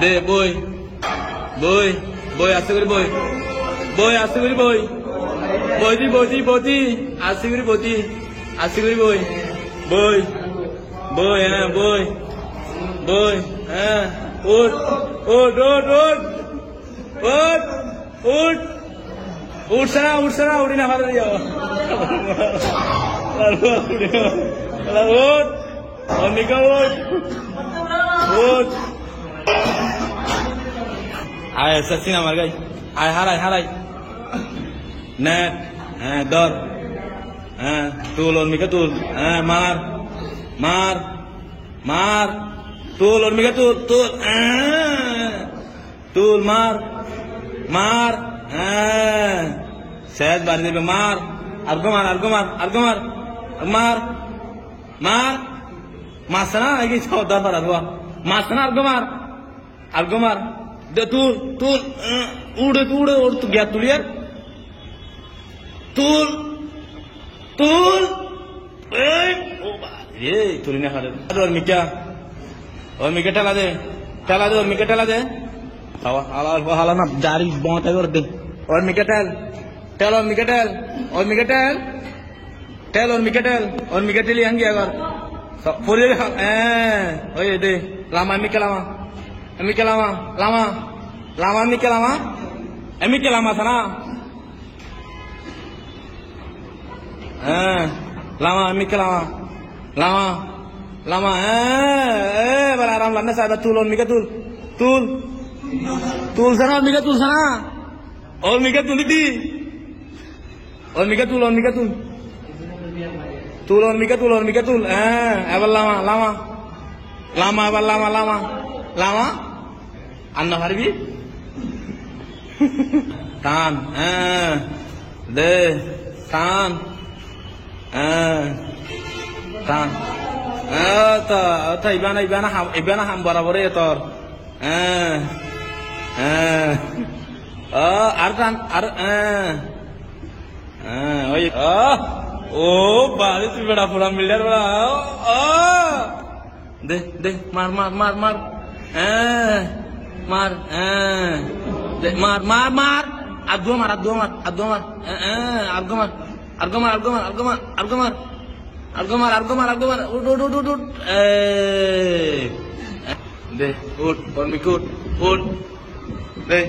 দে বই বই বই আস্তে করে বই বই আস্তে করে বই বইতি বইতি বইতি আস্তে করে বইতি আস্তে করে বই বই বই হ্যাঁ বই বই হ্যাঁ উঠ উঠ উঠ উঠ উঠ উঠ উঠছে না উঠি না ভালো যাও উঠ অনিকা উঠ উঠ আয় সচিন আমার গাই আয় হারাই নেট হ্যাঁ ধর হ্যাঁ তুল অর্মিকা তুল হ্যাঁ মার মার মার তুল অর্মিকা তুল তুল তুল মার মার হ্যাঁ শেষ বাড়ি দেবে মার আর্গো মার আর্গো মার আর্গো মার মার মার মারছে না নাকি দরবার আর্গো মারছে না আর্গো মার দে তুল তুল উড়ে উড়ে ওর তো গ্যাস তুলিয়ার তুল তুল এই তুলি না খালে অর্মিকা অর্মিকা ঠেলা দে অর্মিকা ঠেলা দে হালা না দাড়ি বাঁটা করে দে অর্মিকা ঠেল ঠেল অর্মিকা ঠেল অর্মিকা ঠেল ঠেল অর্মিকা ঠেল অর্মিকা ঠেলি হাঙ্গি আবার পরে হ্যাঁ ওই দে লামা এমিকে লামা এমিকে লামা লামা লামা এমিকে লামা সানা হ্যাঁ লামা এমিকে লামা লামা লামা হ্যাঁ এবার আরাম লাগনা সাহেব তুল অর্মিকা তুল তুল তুলসানা অর্মিকা তুলসানা অর্মিকা তুলি দি অর্মিকা তুল তুল অর্মিকা তুল হ্যাঁ এবার লামা লামা লামা এবার লামা লামা লামা আন্না পারবি টান হ্যাঁ দে টান হ্যাঁ টান ইবানা হাম বরাবর তোর হ্যাঁ হ্যাঁ আর টান আর ওই ও বাড়ি তুই বেড়া পুরা মিলার বেড়া দে দে মার মার মার মার মার দে মার মার মার আর্গো মার আর্গো মার আর্গো মার আর্গো মার আর্গো মার আর্গো মার আর্গো মার আর্গো মার আর্গো মার আর্গো মার আর্গো মার উঠ উঠ উঠ উঠ দে উঠ অর্মিক উঠ উঠ দে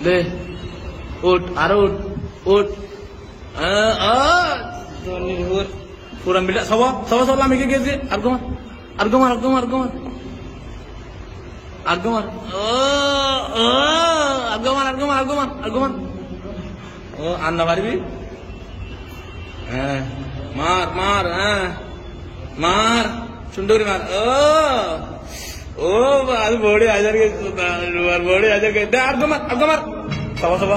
দে উঠ আর উঠ উঠ পুরা মিলা সব সব সব আমি গেছি আর্গো মার আর্গো মার আর্গো মার আর্গো মার আর্গো মার আর্গো মার আর্গো মার আর্গো মার আর্গো মার ও আন্না পারবি হ্যাঁ মার মার হ্যাঁ মার সুন্দরী মার ও আর বড়ি হাজার কে বড়ি হাজার কে দে আর্গো মার সব সব